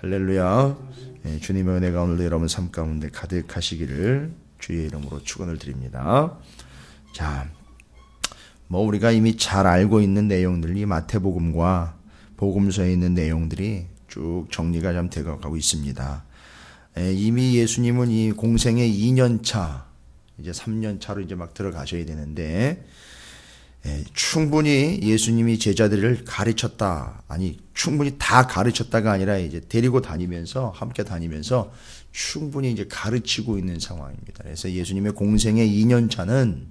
할렐루야. 주님의 은혜가 오늘도 여러분 삶 가운데 가득하시기를 주의 이름으로 축원을 드립니다. 자, 우리가 이미 잘 알고 있는 내용들이 마태복음과 복음서에 있는 내용들이 쭉 정리가 좀 되어가고 있습니다. 이미 예수님은 이 공생의 2년차, 이제 3년차로 이제 막 들어가셔야 되는데, 충분히 예수님이 제자들을 가르쳤다. 아니, 충분히 다 가르쳤다가 아니라 이제 데리고 다니면서, 함께 다니면서 충분히 이제 가르치고 있는 상황입니다. 그래서 예수님의 공생의 2년차는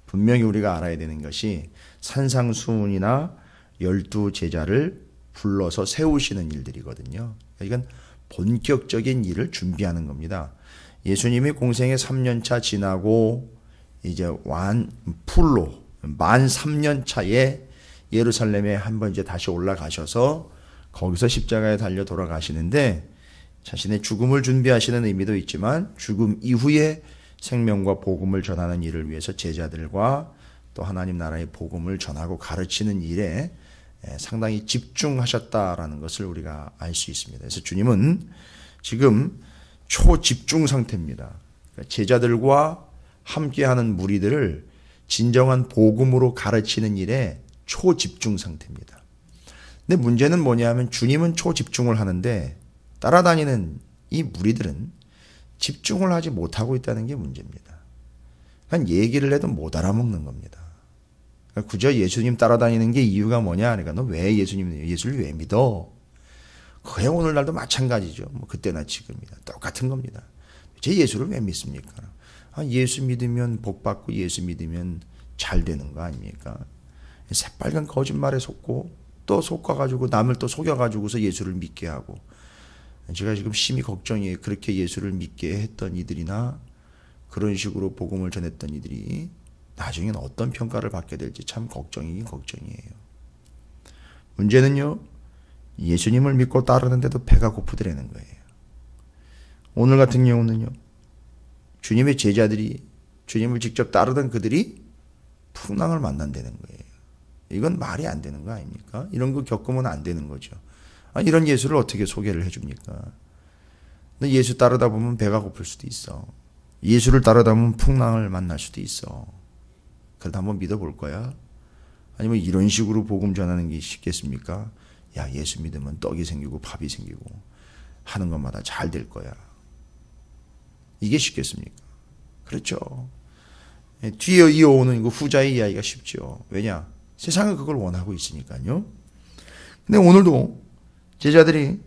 분명히 우리가 알아야 되는 것이 산상수훈이나 12 제자를 불러서 세우시는 일들이거든요. 이건 본격적인 일을 준비하는 겁니다. 예수님이 공생의 3년차 지나고 이제 풀로 만 3년 차에 예루살렘에 한번 이제 다시 올라가셔서 거기서 십자가에 달려 돌아가시는데 자신의 죽음을 준비하시는 의미도 있지만 죽음 이후에 생명과 복음을 전하는 일을 위해서 제자들과 또 하나님 나라의 복음을 전하고 가르치는 일에 상당히 집중하셨다라는 것을 우리가 알 수 있습니다. 그래서 주님은 지금 초집중 상태입니다. 제자들과 함께하는 무리들을 진정한 복음으로 가르치는 일에 초집중 상태입니다. 근데 문제는 뭐냐면 주님은 초집중을 하는데 따라다니는 이 무리들은 집중을 하지 못하고 있다는 게 문제입니다. 그러니까 얘기를 해도 못 알아먹는 겁니다. 그러니까 그저 예수님 따라다니는 게 이유가 뭐냐? 그러니까 너 왜 예수를 왜 믿어? 그게 오늘날도 마찬가지죠. 그때나 지금이나 똑같은 겁니다. 제 예수를 왜 믿습니까? 예수 믿으면 복 받고 예수 믿으면 잘 되는 거 아닙니까? 새빨간 거짓말에 속고 또 속아가지고 남을 또 속여가지고서 예수를 믿게 하고 제가 지금 심히 걱정이에요. 그렇게 예수를 믿게 했던 이들이나 그런 식으로 복음을 전했던 이들이 나중에는 어떤 평가를 받게 될지 참 걱정이긴 걱정이에요. 문제는요. 예수님을 믿고 따르는데도 배가 고프더라는 거예요. 오늘 같은 경우는요. 주님의 제자들이 주님을 직접 따르던 그들이 풍랑을 만난다는 거예요. 이건 말이 안 되는 거 아닙니까? 이런 거 겪으면 안 되는 거죠. 이런 예수를 어떻게 소개를 해줍니까? 근데 예수 따르다 보면 배가 고플 수도 있어. 예수를 따르다 보면 풍랑을 만날 수도 있어. 그래도 한번 믿어볼 거야? 아니면 이런 식으로 복음 전하는 게 쉽겠습니까? 야, 예수 믿으면 떡이 생기고 밥이 생기고 하는 것마다 잘 될 거야. 이게 쉽겠습니까? 그렇죠. 뒤에 이어오는 후자의 이야기가 쉽죠. 왜냐? 세상은 그걸 원하고 있으니까요. 근데 오늘도 제자들이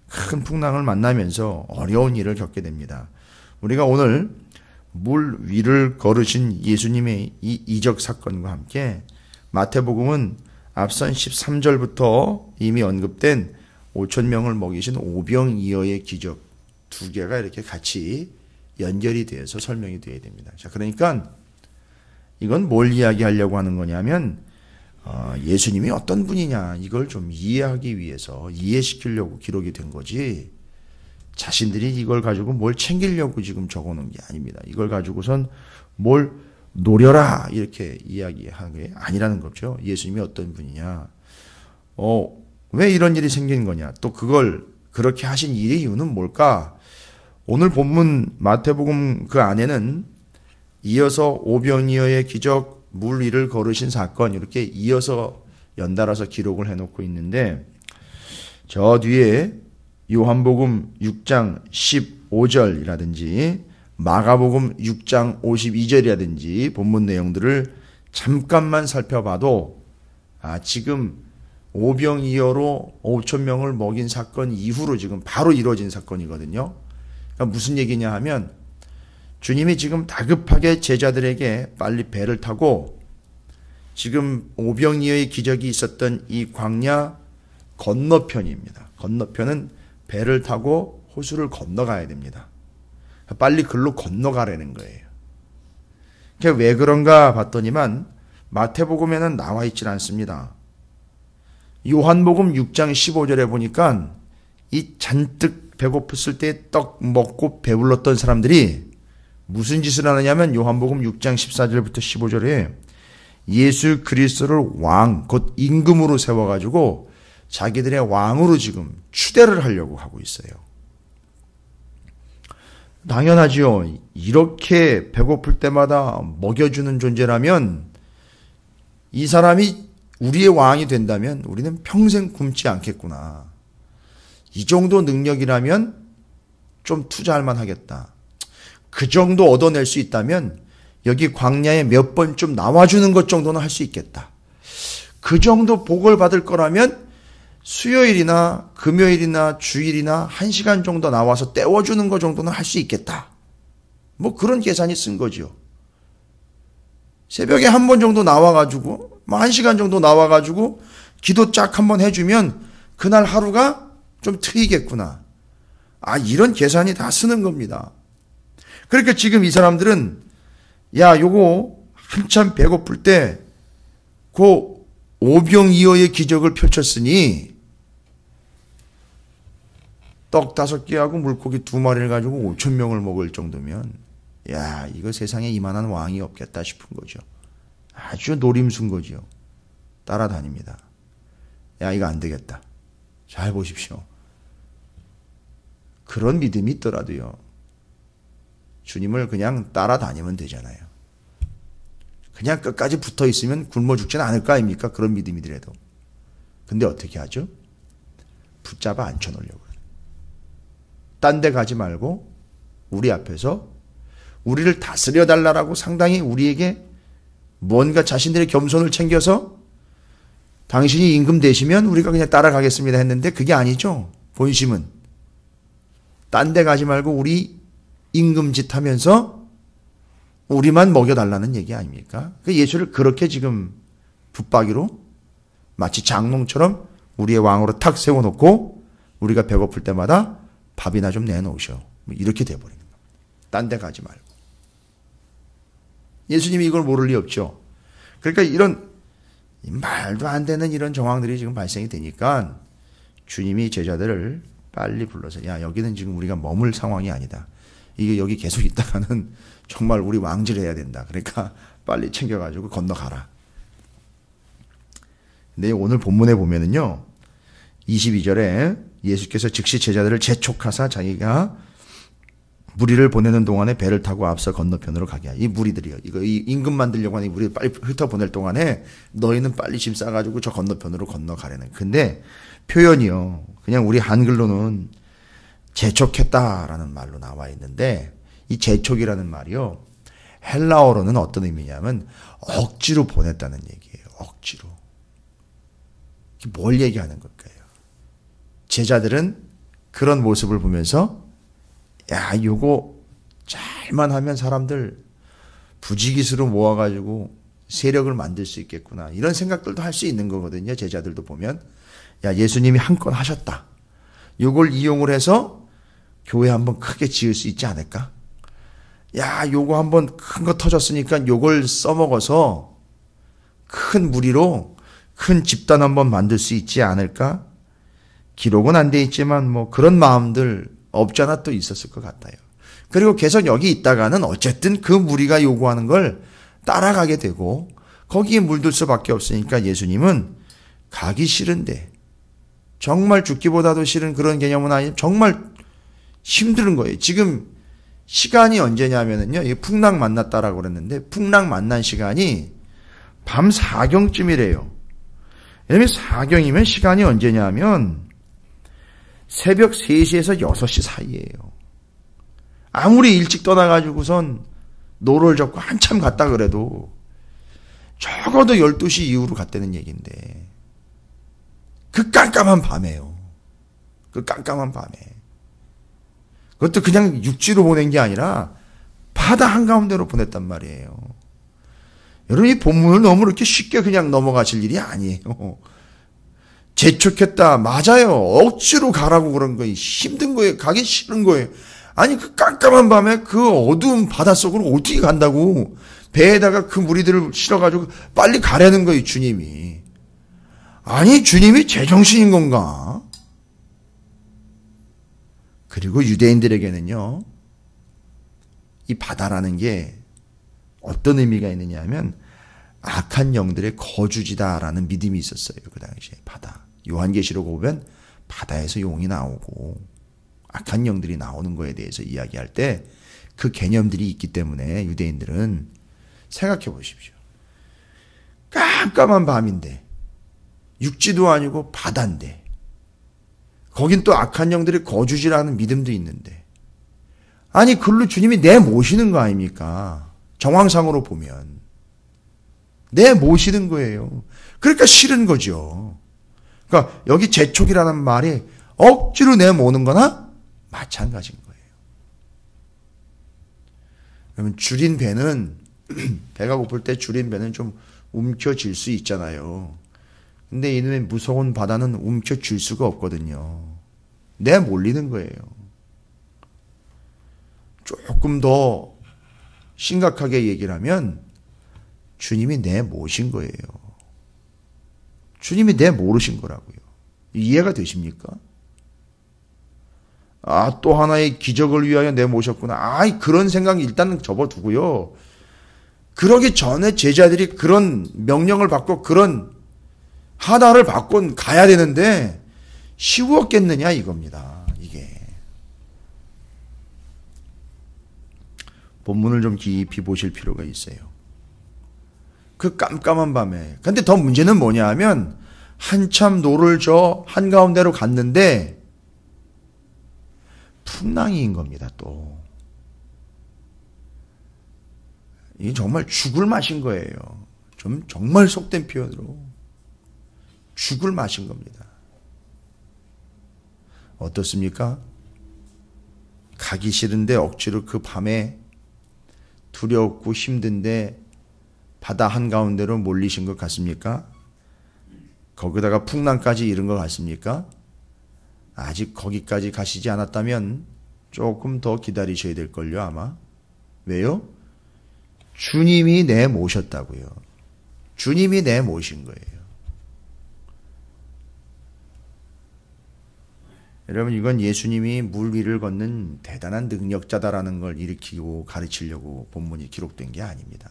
큰 풍랑을 만나면서 어려운 일을 겪게 됩니다. 우리가 오늘 물 위를 걸으신 예수님의 이 이적 사건과 함께 마태복음은 앞선 13절부터 이미 언급된 5,000명을 먹이신 오병이어의 기적 두 개가 이렇게 같이 연결이 되어서 설명이 되어야 됩니다. 자, 그러니까 이건 뭘 이야기하려고 하는 거냐면 예수님이 어떤 분이냐 이걸 좀 이해하기 위해서 이해시키려고 기록이 된 거지 자신들이 이걸 가지고 뭘 챙기려고 지금 적어놓은 게 아닙니다. 이걸 가지고선 뭘 노려라 이렇게 이야기하는 게 아니라는 거죠. 예수님이 어떤 분이냐 왜 이런 일이 생긴 거냐 또 그걸 그렇게 하신 이유는 뭘까? 오늘 본문 마태복음 그 안에는 이어서 오병이어의 기적 물 위를 걸으신 사건 이렇게 이어서 연달아서 기록을 해놓고 있는데 저 뒤에 요한복음 6장 15절이라든지 마가복음 6장 52절이라든지 본문 내용들을 잠깐만 살펴봐도 지금 오병이어로 5,000명을 먹인 사건 이후로 지금 바로 이루어진 사건이거든요. 그러니까 무슨 얘기냐 하면 주님이 지금 다급하게 제자들에게 빨리 배를 타고 지금 오병이어의 기적이 있었던 이 광야 건너편입니다. 건너편은 배를 타고 호수를 건너가야 됩니다. 빨리 글로 건너가라는 거예요. 왜 그런가 봤더니만 마태복음에는 나와 있질 않습니다. 요한복음 6장 15절에 보니까 이 잔뜩 배고팠을 때 떡 먹고 배불렀던 사람들이 무슨 짓을 하느냐면 요한복음 6장 14절부터 15절에 예수 그리스도를 왕, 곧 임금으로 세워가지고 자기들의 왕으로 지금 추대를 하려고 하고 있어요. 당연하지요. 이렇게 배고플 때마다 먹여주는 존재라면 이 사람이 우리의 왕이 된다면 우리는 평생 굶지 않겠구나. 이 정도 능력이라면 좀 투자할 만하겠다. 그 정도 얻어낼 수 있다면 여기 광야에 몇 번쯤 나와주는 것 정도는 할 수 있겠다. 그 정도 복을 받을 거라면 수요일이나 금요일이나 주일이나 1시간 정도 나와서 때워주는 것 정도는 할 수 있겠다. 뭐 그런 계산이 쓴 거죠. 새벽에 한 번 정도 나와가지고 뭐 1시간 정도 나와가지고 기도 쫙 한번 해주면 그날 하루가 좀 트이겠구나. 이런 계산이 다 쓰는 겁니다. 그러니까 지금 이 사람들은 야, 요거 한참 배고플 때 그 오병이어의 기적을 펼쳤으니 떡 5개하고 물고기 2마리를 가지고 5,000명을 먹을 정도면 야, 이거 세상에 이만한 왕이 없겠다 싶은 거죠. 아주 노림수인 거죠. 따라다닙니다. 야, 이거 안 되겠다. 잘 보십시오. 그런 믿음이 있더라도요. 주님을 그냥 따라다니면 되잖아요. 그냥 끝까지 붙어 있으면 굶어 죽지는 않을 거 아닙니까? 그런 믿음이더라도. 근데 어떻게 하죠? 붙잡아 앉혀놓으려고 해요. 딴 데 가지 말고 우리 앞에서 우리를 다스려 달라라고 상당히 우리에게 뭔가 자신들의 겸손을 챙겨서 당신이 임금 되시면 우리가 그냥 따라가겠습니다 했는데 그게 아니죠. 본심은. 딴 데 가지 말고 우리 임금짓 하면서 우리만 먹여달라는 얘기 아닙니까? 예수를 그렇게 지금 붙박이로 마치 장롱처럼 우리의 왕으로 탁 세워놓고 우리가 배고플 때마다 밥이나 좀 내놓으셔. 이렇게 돼버린 겁니다. 딴 데 가지 말고. 예수님이 이걸 모를 리 없죠. 그러니까 이런 말도 안 되는 이런 정황들이 지금 발생이 되니까 주님이 제자들을 빨리 불러서 야, 여기는 지금 우리가 머물 상황이 아니다. 이게 여기 계속 있다가는 정말 우리 왕질해야 된다. 그러니까 빨리 챙겨가지고 건너가라. 근데 오늘 본문에 보면은요, 22절에 예수께서 즉시 제자들을 재촉하사 자기가 무리를 보내는 동안에 배를 타고 앞서 건너편으로 가게 하여. 이 무리들이요. 이 임금 만들려고 하는 이 무리를 빨리 흩어보낼 동안에 너희는 빨리 짐 싸가지고 저 건너편으로 건너가려는. 근데 표현이요. 그냥 우리 한글로는 재촉했다라는 말로 나와 있는데 이 재촉이라는 말이요. 헬라어로는 어떤 의미냐면 억지로 보냈다는 얘기예요. 억지로. 뭘 얘기하는 걸까요? 제자들은 그런 모습을 보면서 야, 요거 잘만 하면 사람들 부지기수로 모아가지고 세력을 만들 수 있겠구나. 이런 생각들도 할 수 있는 거거든요. 제자들도 보면. 야, 예수님이 한 건 하셨다. 요걸 이용을 해서 교회 한번 크게 지을 수 있지 않을까? 야, 요거 한번 큰 거 터졌으니까 요걸 써먹어서 큰 무리로 큰 집단 한번 만들 수 있지 않을까? 기록은 안 돼 있지만 뭐 그런 마음들 없잖아 또 있었을 것 같아요. 그리고 계속 여기 있다가는 어쨌든 그 무리가 요구하는 걸 따라가게 되고 거기에 물들 수밖에 없으니까 예수님은 가기 싫은데 정말 죽기보다도 싫은 그런 개념은 아니에요. 정말 힘든 거예요. 지금 시간이 언제냐면은요. 이게 풍랑 만났다라고 그랬는데 풍랑 만난 시간이 밤 4경쯤이래요. 왜냐면 4경이면 시간이 언제냐면 새벽 3시에서 6시 사이예요. 아무리 일찍 떠나가지고선 노를 젓고 한참 갔다 그래도 적어도 12시 이후로 갔다는 얘기인데 그 깜깜한 밤에요. 그 깜깜한 밤에. 그것도 그냥 육지로 보낸 게 아니라 바다 한가운데로 보냈단 말이에요. 여러분 이 본문을 너무 이렇게 쉽게 그냥 넘어가실 일이 아니에요. 재촉했다. 맞아요. 억지로 가라고 그런 거예요. 힘든 거예요. 가기 싫은 거예요. 아니 그 깜깜한 밤에 그 어두운 바닷속으로 어떻게 간다고 배에다가 그 무리들을 실어가지고 빨리 가라는 거예요. 주님이. 아니 주님이 제정신인 건가? 그리고 유대인들에게는요. 이 바다라는 게 어떤 의미가 있느냐 하면 악한 영들의 거주지다라는 믿음이 있었어요. 그 당시에 바다. 요한계시록 보면 바다에서 용이 나오고 악한 영들이 나오는 거에 대해서 이야기할 때 그 개념들이 있기 때문에 유대인들은 생각해 보십시오. 깜깜한 밤인데 육지도 아니고 바다인데 거긴 또 악한 영들이 거주지라는 믿음도 있는데 아니 글로 주님이 내모시는 거 아닙니까? 정황상으로 보면 내모시는 거예요. 그러니까 싫은 거죠. 그러니까 여기 재촉이라는 말이 억지로 내모는 거나 마찬가지인 거예요. 그러면 줄인 배는 배가 고플 때 줄인 배는 좀 움켜쥘 수 있잖아요. 근데 이놈의 무서운 바다는 움켜쥘 수가 없거든요. 내몰리는 거예요. 조금 더 심각하게 얘기를 하면 주님이 내모신 거예요. 주님이 내모르신 거라고요. 이해가 되십니까? 아, 또 하나의 기적을 위하여 내모셨구나. 아이, 그런 생각 일단은 접어두고요. 그러기 전에 제자들이 그런 명령을 받고 그런 하나를 받고 가야 되는데 쉬웠겠느냐 이겁니다. 이게. 본문을 좀 깊이 보실 필요가 있어요. 그 깜깜한 밤에. 근데 더 문제는 뭐냐 하면 한참 노를 저 한가운데로 갔는데 풍랑이인 겁니다, 또. 이게 정말 죽을 맛인 거예요. 정말 속된 표현으로. 죽을 맛인 겁니다. 어떻습니까? 가기 싫은데 억지로 그 밤에 두렵고 힘든데 바다 한가운데로 몰리신 것 같습니까? 거기다가 풍랑까지 이른 것 같습니까? 아직 거기까지 가시지 않았다면 조금 더 기다리셔야 될걸요, 아마. 왜요? 주님이 내모셨다고요. 주님이 내모신 거예요. 여러분, 이건 예수님이 물 위를 걷는 대단한 능력자다라는 걸 일으키고 가르치려고 본문이 기록된 게 아닙니다.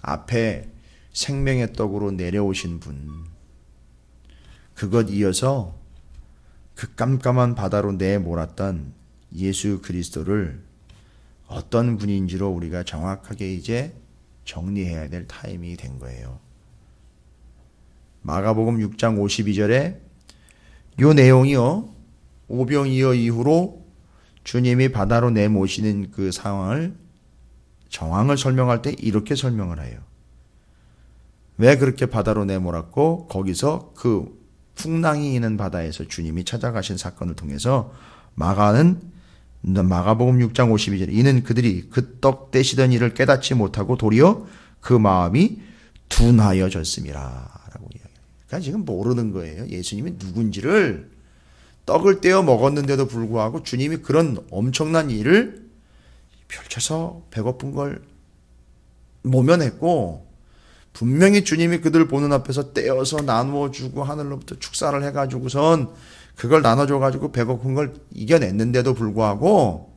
앞에 생명의 떡으로 내려오신 분, 그것 이어서 그 깜깜한 바다로 내몰았던 예수 그리스도를 어떤 분인지로 우리가 정확하게 이제 정리해야 될 타임이 된 거예요. 마가복음 6장 52절에 이 내용이요, 오병이어 이후로 주님이 바다로 내모시는 그 상황을 정황을 설명할 때 이렇게 설명을 해요. 왜 그렇게 바다로 내몰았고 거기서 그 풍랑이 있는 바다에서 주님이 찾아가신 사건을 통해서 마가복음 6장 52절에 이는 그들이 그 떡 떼시던 일을 깨닫지 못하고 도리어 그 마음이 둔하여졌음이라 라고 이야기해요. 그러니까 지금 모르는 거예요. 예수님이 누군지를. 떡을 떼어 먹었는데도 불구하고 주님이 그런 엄청난 일을 펼쳐서 배고픈 걸 모면했고 분명히 주님이 그들 보는 앞에서 떼어서 나누어주고 하늘로부터 축사를 해가지고선 그걸 나눠줘가지고 배고픈 걸 이겨냈는데도 불구하고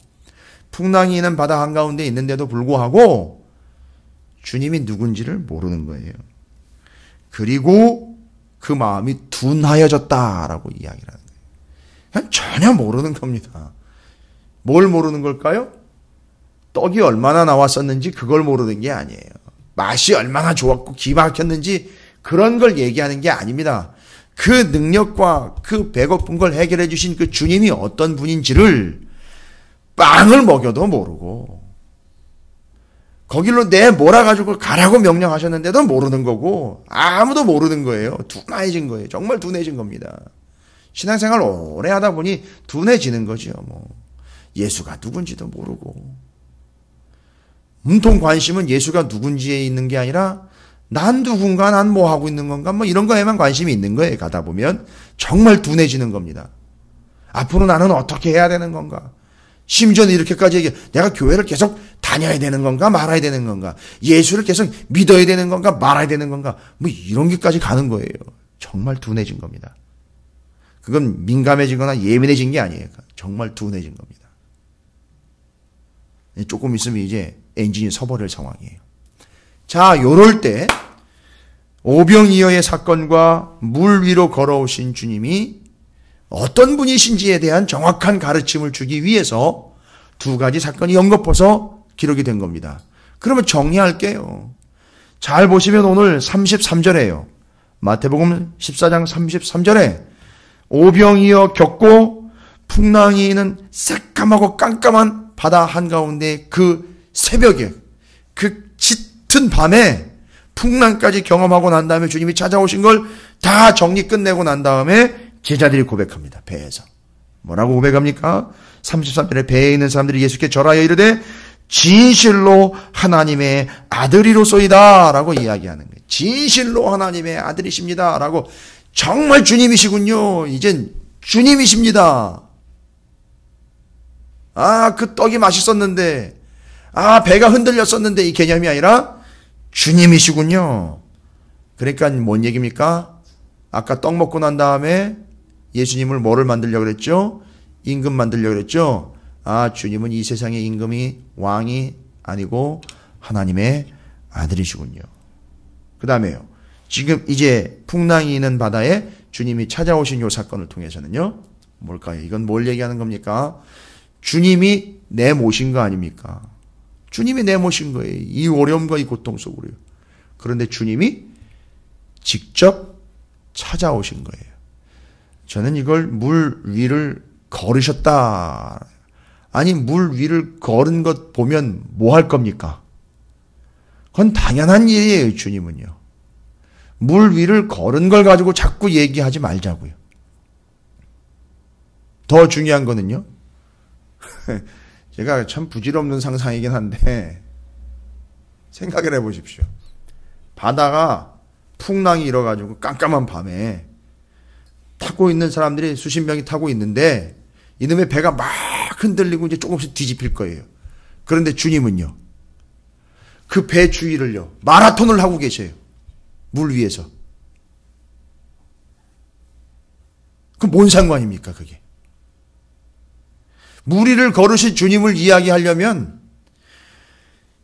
풍랑이 있는 바다 한가운데 있는데도 불구하고 주님이 누군지를 모르는 거예요. 그리고 그 마음이 둔하여졌다라고 이야기를 하는 거예요. 그냥 전혀 모르는 겁니다. 뭘 모르는 걸까요? 떡이 얼마나 나왔었는지 그걸 모르는 게 아니에요. 맛이 얼마나 좋았고 기막혔는지 그런 걸 얘기하는 게 아닙니다. 그 능력과 그 배고픈 걸 해결해 주신 그 주님이 어떤 분인지를 빵을 먹여도 모르고 거길로 몰아가지고 가라고 명령하셨는데도 모르는 거고 아무도 모르는 거예요. 둔해진 거예요. 정말 둔해진 겁니다. 신앙생활 오래 하다 보니 둔해지는 거죠. 예수가 누군지도 모르고 몸통 관심은 예수가 누군지에 있는 게 아니라 난 누군가, 난 뭐 하고 있는 건가, 이런 거에만 관심이 있는 거예요. 가다 보면 정말 둔해지는 겁니다. 앞으로 나는 어떻게 해야 되는 건가? 심지어는 이렇게까지 얘기해. 내가 교회를 계속 다녀야 되는 건가, 말아야 되는 건가? 예수를 계속 믿어야 되는 건가, 말아야 되는 건가? 이런 게까지 가는 거예요. 정말 둔해진 겁니다. 그건 민감해지거나 예민해진 게 아니에요. 정말 둔해진 겁니다. 조금 있으면 이제 엔진이 서버릴 상황이에요. 자, 요럴 때 오병이어의 사건과 물 위로 걸어오신 주님이 어떤 분이신지에 대한 정확한 가르침을 주기 위해서 두 가지 사건이 연거푸서 기록이 된 겁니다. 그러면 정리할게요. 잘 보시면 오늘 33절에요. 마태복음 14장 33절에 오병이어 겪고 풍랑이는 새까맣고 깜깜한 바다 한가운데 그 새벽에 그 짙은 밤에 풍랑까지 경험하고 난 다음에 주님이 찾아오신 걸 다 정리 끝내고 난 다음에 제자들이 고백합니다. 배에서. 뭐라고 고백합니까? 33절에 배에 있는 사람들이 예수께 절하여 이르되 진실로 하나님의 아들이로소이다 라고 이야기하는 거예요. 진실로 하나님의 아들이십니다 라고. 정말 주님이시군요. 이젠 주님이십니다. 아, 그 떡이 맛있었는데, 아, 배가 흔들렸었는데 이 개념이 아니라 주님이시군요. 그러니까 뭔 얘기입니까? 아까 떡 먹고 난 다음에 예수님을 뭐를 만들려고 그랬죠? 임금 만들려고 그랬죠? 아, 주님은 이 세상의 임금이 왕이 아니고 하나님의 아들이시군요. 그 다음에요. 지금 이제 풍랑이 있는 바다에 주님이 찾아오신 요 사건을 통해서는요. 뭘까요? 이건 뭘 얘기하는 겁니까? 주님이 내모신 거 아닙니까? 주님이 내모신 거예요. 이 어려움과 이 고통 속으로요. 그런데 주님이 직접 찾아오신 거예요. 저는 이걸 물 위를 걸으셨다. 아니, 물 위를 걸은 것 보면 뭐 할 겁니까? 그건 당연한 일이에요, 주님은요. 물 위를 걸은 걸 가지고 자꾸 얘기하지 말자고요. 더 중요한 거는요. 제가 참 부질없는 상상이긴 한데 생각을 해보십시오. 바다가 풍랑이 일어가지고 깜깜한 밤에 타고 있는 사람들이 수십 명이 타고 있는데 이놈의 배가 막 흔들리고 이제 조금씩 뒤집힐 거예요. 그런데 주님은요. 그 배 주위를요. 마라톤을 하고 계셔요. 물 위에서. 그 뭔 상관입니까 그게. 물 위를 걸으신 주님을 이야기하려면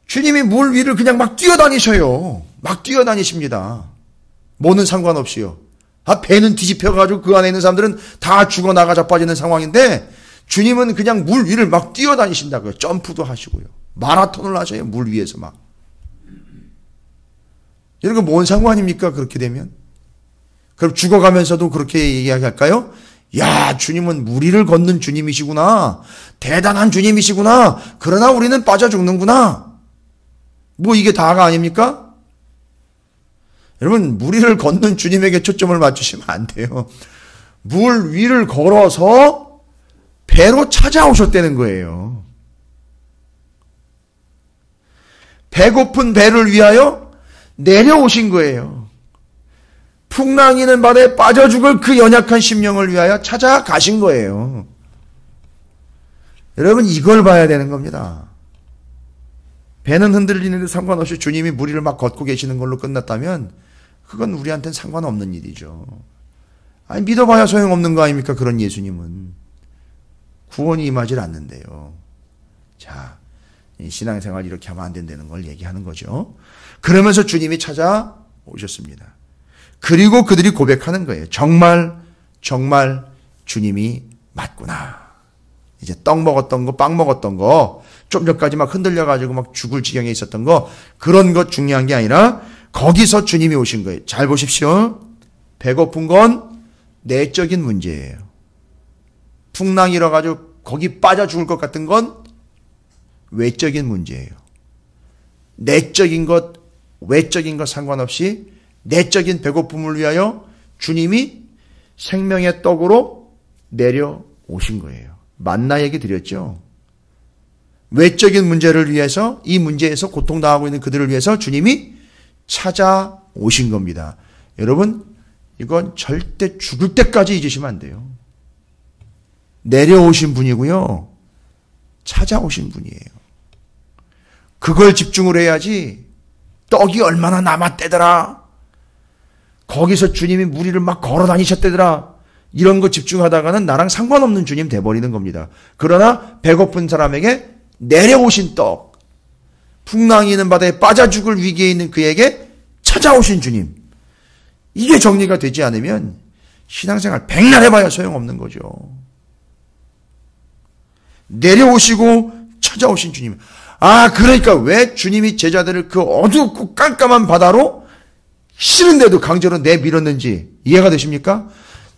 주님이 물 위를 그냥 막 뛰어다니셔요. 막 뛰어다니십니다. 뭐는 상관없이요. 아, 배는 뒤집혀가지고 그 안에 있는 사람들은 다 죽어나가 자빠지는 상황인데 주님은 그냥 물 위를 막 뛰어다니신다고요. 점프도 하시고요. 마라톤을 하셔요. 물 위에서 막. 여러분 뭔 상관입니까? 그렇게 되면. 그럼 죽어가면서도 그렇게 이야기할까요? 야, 주님은 물 위를 걷는 주님이시구나. 대단한 주님이시구나. 그러나 우리는 빠져 죽는구나. 뭐 이게 다가 아닙니까? 여러분 물 위를 걷는 주님에게 초점을 맞추시면 안 돼요. 물 위를 걸어서 배로 찾아오셨다는 거예요. 배고픈 배를 위하여 내려오신 거예요. 풍랑이는 바다에 빠져 죽을 그 연약한 심령을 위하여 찾아가신 거예요. 여러분 이걸 봐야 되는 겁니다. 배는 흔들리는데 상관없이 주님이 물 위를 막 걷고 계시는 걸로 끝났다면 그건 우리한테는 상관없는 일이죠. 아니 믿어봐야 소용없는 거 아닙니까? 그런 예수님은. 구원이 임하질 않는데요. 자, 신앙생활 이렇게 하면 안 된다는 걸 얘기하는 거죠. 그러면서 주님이 찾아오셨습니다. 그리고 그들이 고백하는 거예요. 정말 주님이 맞구나. 이제 떡 먹었던 거, 빵 먹었던 거, 좀 전까지 막 흔들려가지고 막 죽을 지경에 있었던 거, 그런 것 중요한 게 아니라 거기서 주님이 오신 거예요. 잘 보십시오. 배고픈 건 내적인 문제예요. 풍랑이 일어가지고 거기 빠져 죽을 것 같은 건 외적인 문제예요. 내적인 것, 외적인 것 상관없이 내적인 배고픔을 위하여 주님이 생명의 떡으로 내려오신 거예요. 만나 얘기 드렸죠. 외적인 문제를 위해서, 이 문제에서 고통당하고 있는 그들을 위해서 주님이 찾아오신 겁니다. 여러분 이건 절대 죽을 때까지 잊으시면 안 돼요. 내려오신 분이고요. 찾아오신 분이에요. 그걸 집중을 해야지 떡이 얼마나 남았대더라. 거기서 주님이 물 위를 막 걸어 다니셨대더라. 이런 거 집중하다가는 나랑 상관없는 주님 돼버리는 겁니다. 그러나 배고픈 사람에게 내려오신 떡, 풍랑이 있는 바다에 빠져 죽을 위기에 있는 그에게 찾아오신 주님, 이게 정리가 되지 않으면 신앙생활 백날 해봐야 소용없는 거죠. 내려오시고 찾아오신 주님. 그러니까 왜 주님이 제자들을 그 어둡고 깜깜한 바다로 싫은데도 강제로 내밀었는지 이해가 되십니까?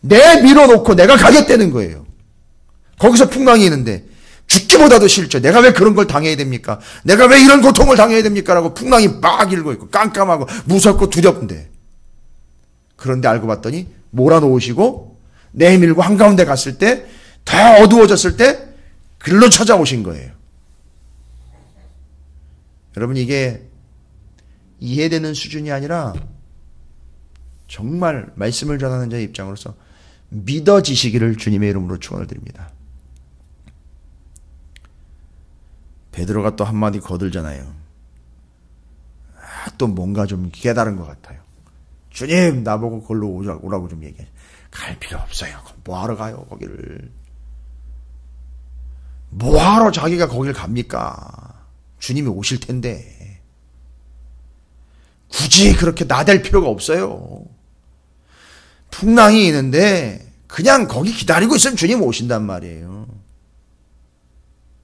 내밀어놓고 내가 가겠다는 거예요. 거기서 풍랑이 있는데 죽기보다도 싫죠. 내가 왜 그런 걸 당해야 됩니까? 내가 왜 이런 고통을 당해야 됩니까? 라고 풍랑이 막 일고 있고 깜깜하고 무섭고 두렵는데, 그런데 알고 봤더니 몰아놓으시고 내밀고 한가운데 갔을 때, 다 어두워졌을 때 글로 찾아오신 거예요. 여러분, 이게 이해되는 수준이 아니라 정말 말씀을 전하는 자의 입장으로서 믿어지시기를 주님의 이름으로 축원을 드립니다. 베드로가 또 한마디 거들잖아요. 또 뭔가 좀 깨달은 것 같아요. 주님, 나보고 거기로 오라고 좀 얘기해. 갈 필요 없어요. 뭐하러 가요, 거기를. 뭐하러 자기가 거길 갑니까? 주님이 오실 텐데. 굳이 그렇게 나댈 필요가 없어요. 풍랑이 있는데 그냥 거기 기다리고 있으면 주님 오신단 말이에요.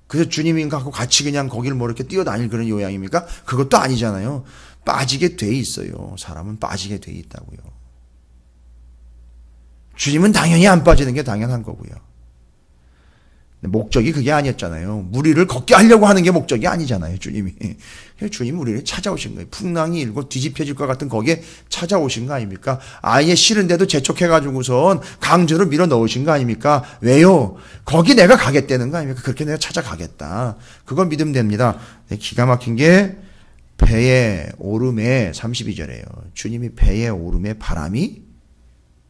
그래서 주님하고 같이 그냥 거기를 뭐 이렇게 뛰어다닐 그런 요양입니까? 그것도 아니잖아요. 빠지게 돼 있어요. 사람은 빠지게 돼 있다고요. 주님은 당연히 안 빠지는 게 당연한 거고요. 목적이 그게 아니었잖아요. 무리를 걷게 하려고 하는 게 목적이 아니잖아요. 주님이. 주님 우리를 찾아오신 거예요. 풍랑이 일고 뒤집혀질 것 같은 거기에 찾아오신 거 아닙니까? 아예 싫은데도 재촉해가지고선 강제로 밀어 넣으신 거 아닙니까? 왜요? 거기 내가 가겠다는 거 아닙니까? 그렇게 내가 찾아가겠다. 그걸 믿으면 됩니다. 기가 막힌 게 배의 오름에 32절에요. 주님이 배의 오름에 바람이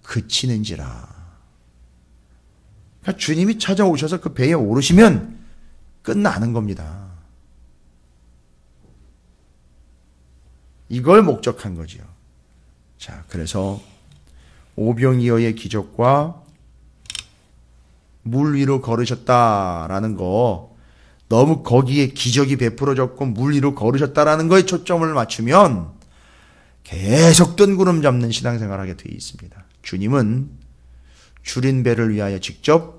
그치는지라. 그러니까 주님이 찾아오셔서 그 배에 오르시면 끝나는 겁니다. 이걸 목적한 거지요. 자, 그래서 오병이어의 기적과 물 위로 걸으셨다라는 거, 너무 거기에 기적이 베풀어졌고 물 위로 걸으셨다라는 거에 초점을 맞추면 계속 뜬구름 잡는 신앙생활을 하게 되어 있습니다. 주님은 줄인 배를 위하여 직접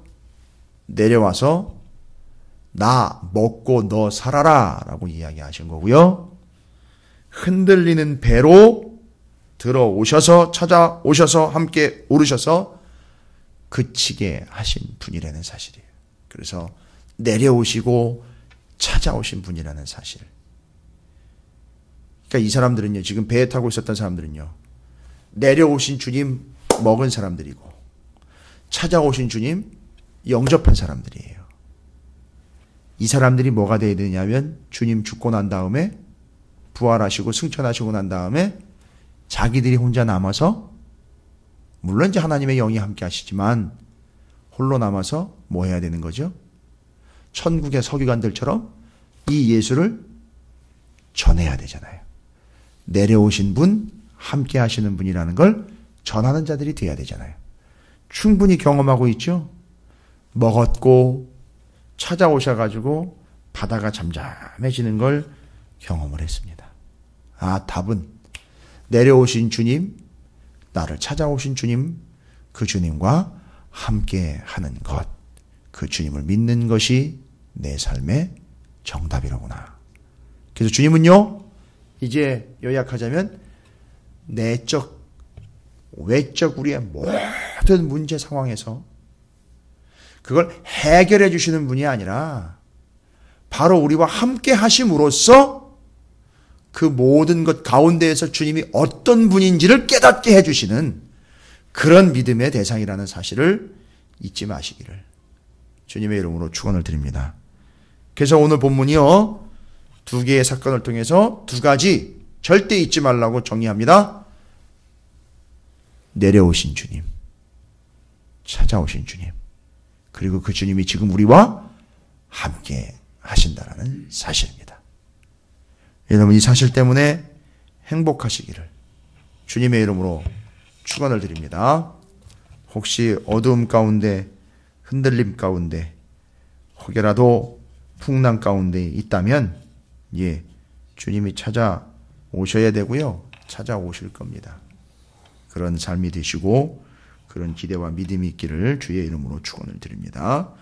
내려와서 나 먹고 너 살아라 라고 이야기하신 거고요. 흔들리는 배로 들어오셔서 찾아오셔서 함께 오르셔서 그치게 하신 분이라는 사실이에요. 그래서 내려오시고 찾아오신 분이라는 사실. 그러니까 이 사람들은요, 지금 배에 타고 있었던 사람들은요, 내려오신 주님 먹은 사람들이고 찾아오신 주님 영접한 사람들이에요. 이 사람들이 뭐가 돼야 되냐면 주님 죽고 난 다음에 부활하시고 승천하시고 난 다음에 자기들이 혼자 남아서, 물론 이제 하나님의 영이 함께 하시지만 홀로 남아서 뭐 해야 되는 거죠? 천국의 서기관들처럼 이 예수를 전해야 되잖아요. 내려오신 분, 함께 하시는 분이라는 걸 전하는 자들이 돼야 되잖아요. 충분히 경험하고 있죠. 먹었고 찾아오셔가지고 바다가 잠잠해지는 걸 경험을 했습니다. 답은 내려오신 주님, 나를 찾아오신 주님, 그 주님과 함께 하는 것, 그 주님을 믿는 것이 내 삶의 정답이로구나. 그래서 주님은요, 이제 요약하자면 내적, 외적 우리의 모든 문제 상황에서 그걸 해결해 주시는 분이 아니라 바로 우리와 함께 하심으로써 그 모든 것 가운데에서 주님이 어떤 분인지를 깨닫게 해주시는 그런 믿음의 대상이라는 사실을 잊지 마시기를 주님의 이름으로 축원을 드립니다. 그래서 오늘 본문이요, 두 개의 사건을 통해서 두 가지 절대 잊지 말라고 정의합니다. 내려오신 주님, 찾아오신 주님, 그리고 그 주님이 지금 우리와 함께 하신다라는 사실입니다. 여러분, 이 사실 때문에 행복하시기를 주님의 이름으로 축원을 드립니다. 혹시 어두움 가운데, 흔들림 가운데, 혹여라도 풍랑 가운데 있다면 주님이 찾아오셔야 되고요, 찾아오실 겁니다. 그런 삶이 되시고 그런 기대와 믿음이 있기를 주의 이름으로 축원을 드립니다.